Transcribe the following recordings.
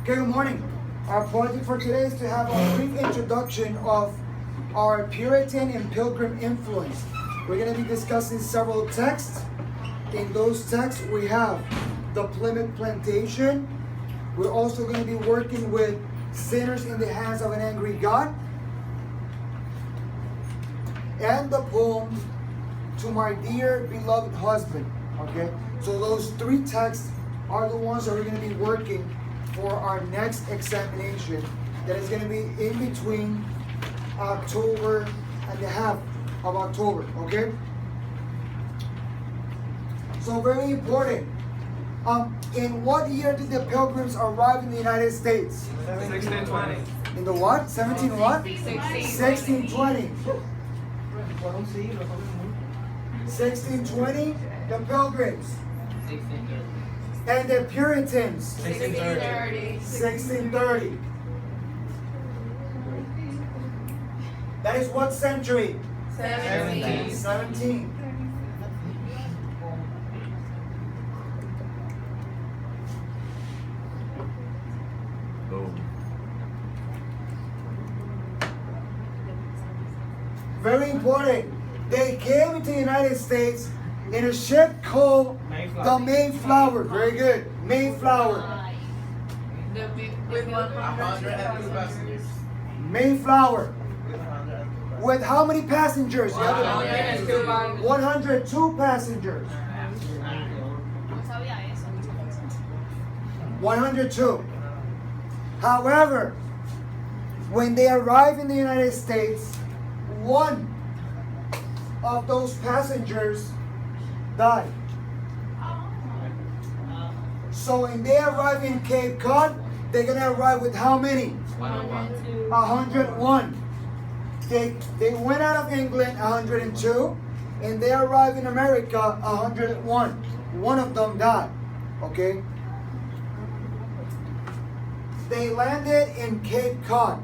Okay, good morning. Our project for today is to have a brief introduction of our Puritan and Pilgrim influence. We're going to be discussing several texts. In those texts, we have the Plymouth Plantation. We're also going to be working with sinners in the hands of an angry God. And the poem, To My Dear Beloved Husband. Okay, so those three texts are the ones that we're going to be working for our next examination. That is going to be in between October and the half of October. Okay, so very important. In what year did the Pilgrims arrive in the United States? 1620. In the what? 17 what? 1620. 1620, the Pilgrims. And the Puritans. 1630. 1630. That is what century? 17. 17. Very important. They came into the United States in a ship called the Mayflower. Very good. Mayflower. With 102 passengers. Mayflower. With how many passengers? 102 passengers. 102. However, when they arrived in the United States, one of those passengers died. So when they arrive in Cape Cod, they're going to arrive with how many? 101. They went out of England 102, and they arrived in America 101. One of them died. Okay? They landed in Cape Cod.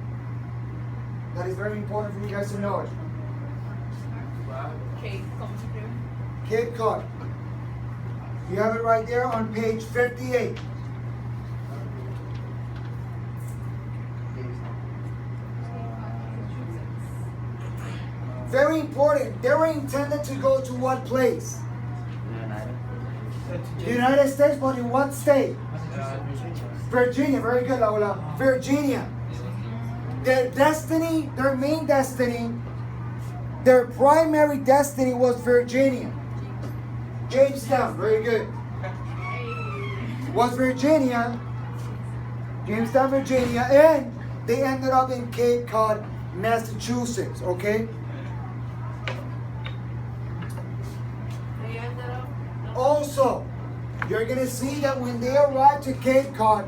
That is very important for you guys to know it. Cape Cod. You have it right there on page 58. Very important. They were intended to go to what place? The United States, but in what state? Virginia. Very good, Laura. Virginia. Their destiny, their main destiny, their primary destiny was Virginia. Jamestown, very good. Was Virginia, Jamestown, Virginia, and they ended up in Cape Cod, Massachusetts, okay? Also, you're going to see that when they arrive to Cape Cod,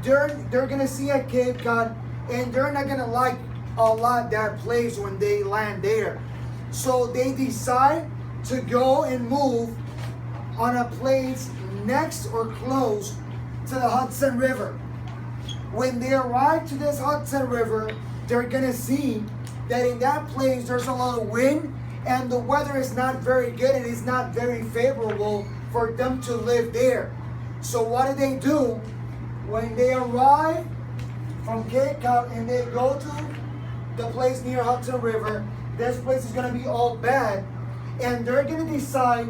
they're going to see at Cape Cod, and they're not going to like a lot that place when they land there. So they decide to go and move on a place next or close to the Hudson River. When they arrive to this Hudson River, they're going to see that in that place there's a lot of wind and the weather is not very good and it's not very favorable for them to live there. So what do they do? When they arrive from Cape Cod and they go to the place near Hudson River, this place is going to be all bad, and they're going to decide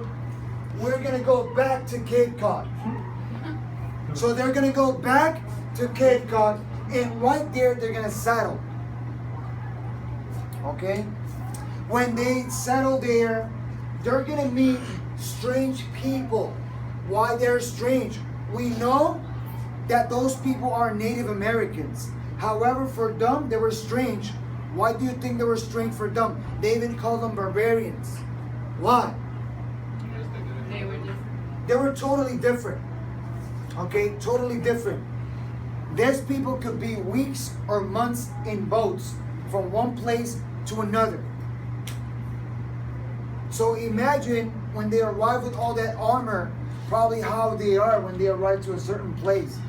we're going to go back to Cape Cod. So they're going to go back to Cape Cod, and right there they're going to settle. Okay? When they settle there, they're going to meet strange people. Why they're strange? We know that those people are Native Americans. However, for them, they were strange. Why do you think they were strange for them? They even called them barbarians. Why? They were different. They were totally different. Okay, totally different. These people could be weeks or months in boats from one place to another. So imagine when they arrive with all that armor, probably how they are when they arrive to a certain place.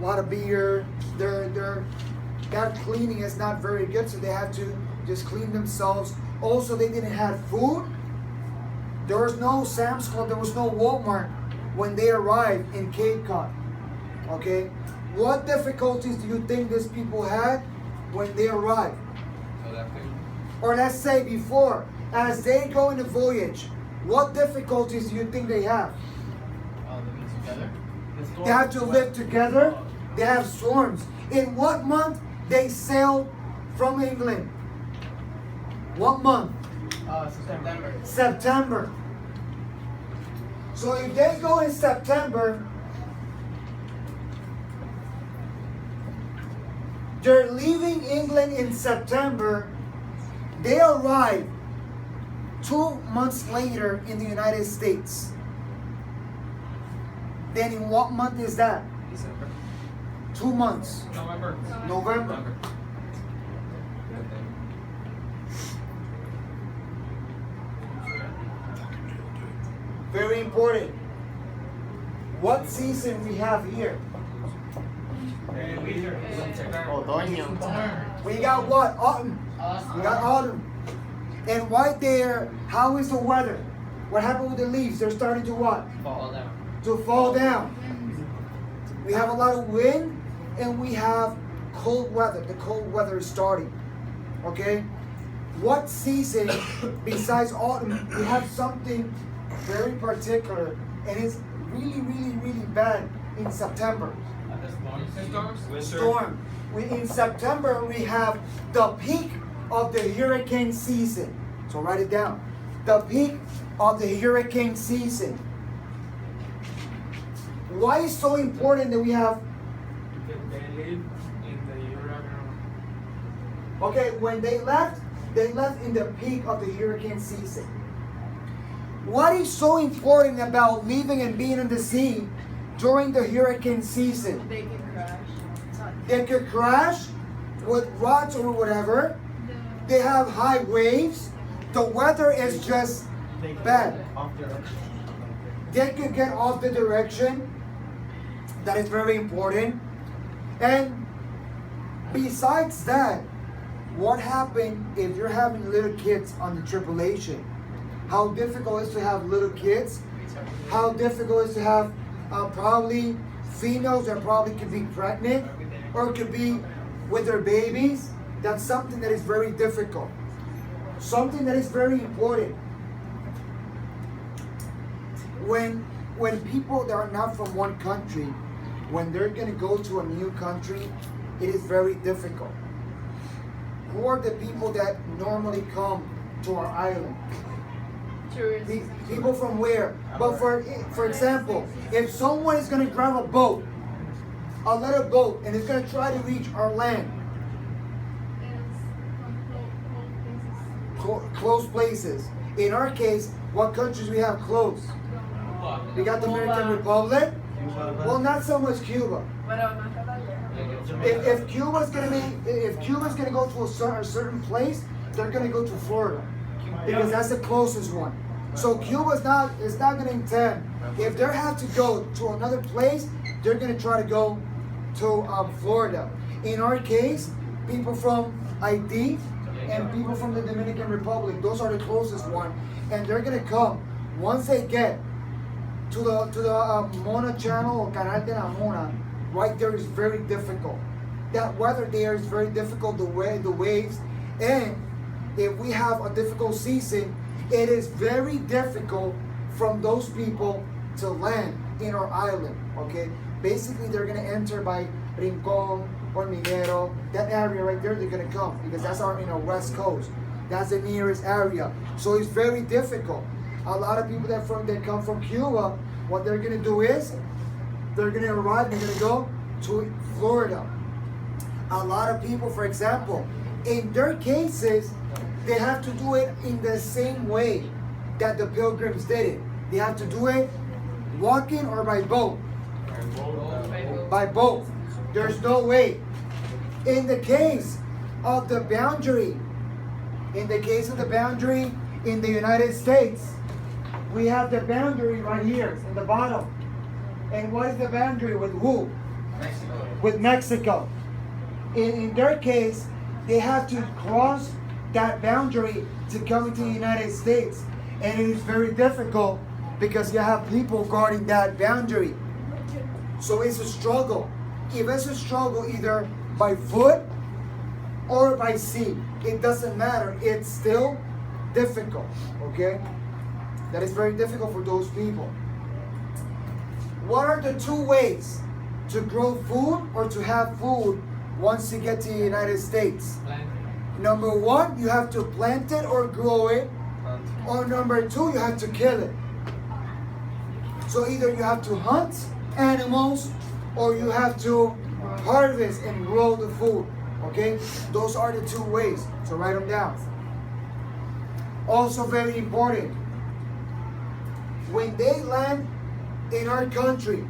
A lot of beer, that cleaning is not very good, so they have to just clean themselves. Also, they didn't have food. There was no Sam's Club, there was no Walmart when they arrived in Cape Cod. Okay? What difficulties do you think these people had when they arrived? Or let's say before, as they go in the voyage, what difficulties do you think they have? Living together. They have to live together. They have storms. In what month they sailed from England? What month? September. September. So if they go in September, they're leaving England in September. They arrive 2 months later in the United States. Then in what month is that? December. 2 months. November. November. Very important. What season we have here? Otoño. We got what? Autumn. We got autumn. And right there, how is the weather? What happened with the leaves? They're starting to what? Fall down. To fall down. We have a lot of wind and we have cold weather. The cold weather is starting. Okay? What season besides autumn? We have something very particular and it's really, really, really bad in September. Storm. In September, we have the peak of the hurricane season. So write it down. The peak of the hurricane season. Why is so important that we have? They live in the hurricane. Okay, when they left in the peak of the hurricane season. What is so important about leaving and being in the sea during the hurricane season? They can crash. They could crash with rocks or whatever. They have high waves. The weather is just bad. They could get off the direction. That is very important. And besides that, what happened if you're having little kids on the tribulation? How difficult it is to have little kids? How difficult it is to have probably females that probably could be pregnant or could be with their babies? That's something that is very difficult. Something that is very important. When people that are not from one country, when they're going to go to a new country, it is very difficult. Who are the people that normally come to our island? Tourists. People from where? But for example, if someone is going to grab a boat, a little boat, and is going to try to reach our land, close places. In our case, what countries we have close? We got the Dominican Republic. Well, not so much Cuba. If Cuba's gonna go to a certain place, they're gonna go to Florida because that's the closest one. So Cuba's not gonna intend. If they have to go to another place, they're gonna try to go to Florida. In our case, people from Haiti and people from the Dominican Republic, those are the closest one, and they're gonna come once they get to the Mona Channel or Canal de la Mona. Right there is very difficult. That weather there is very difficult. The waves, and if we have a difficult season, it is very difficult from those people to land in our island. Okay, basically they're gonna enter by Rincon, Hormiguero, that area right there. They're gonna come because that's our west coast. That's the nearest area. So it's very difficult. A lot of people that come from Cuba, what they're gonna do is they're gonna arrive. They're gonna go to Florida. A lot of people, for example, in their cases, they have to do it in the same way that the Pilgrims did it. They have to do it walking or by boat. By boat. There's no way. In the case of the boundary, in the United States, we have the boundary right here in the bottom. And what is the boundary with who? Mexico. With Mexico. In their case, they have to cross that boundary to come into the United States. And it is very difficult because you have people guarding that boundary. So it's a struggle. if it's a struggle either by foot or by sea, it doesn't matter. It's still difficult, okay? That is very difficult for those people. What are the two ways to grow food or to have food once you get to the United States? Plant. Number one, you have to plant it or grow it. Or number two, you have to kill it. So either you have to hunt animals or you have to harvest and grow the food. Okay? Those are the two ways. So write them down. Also very important. When they land in our country,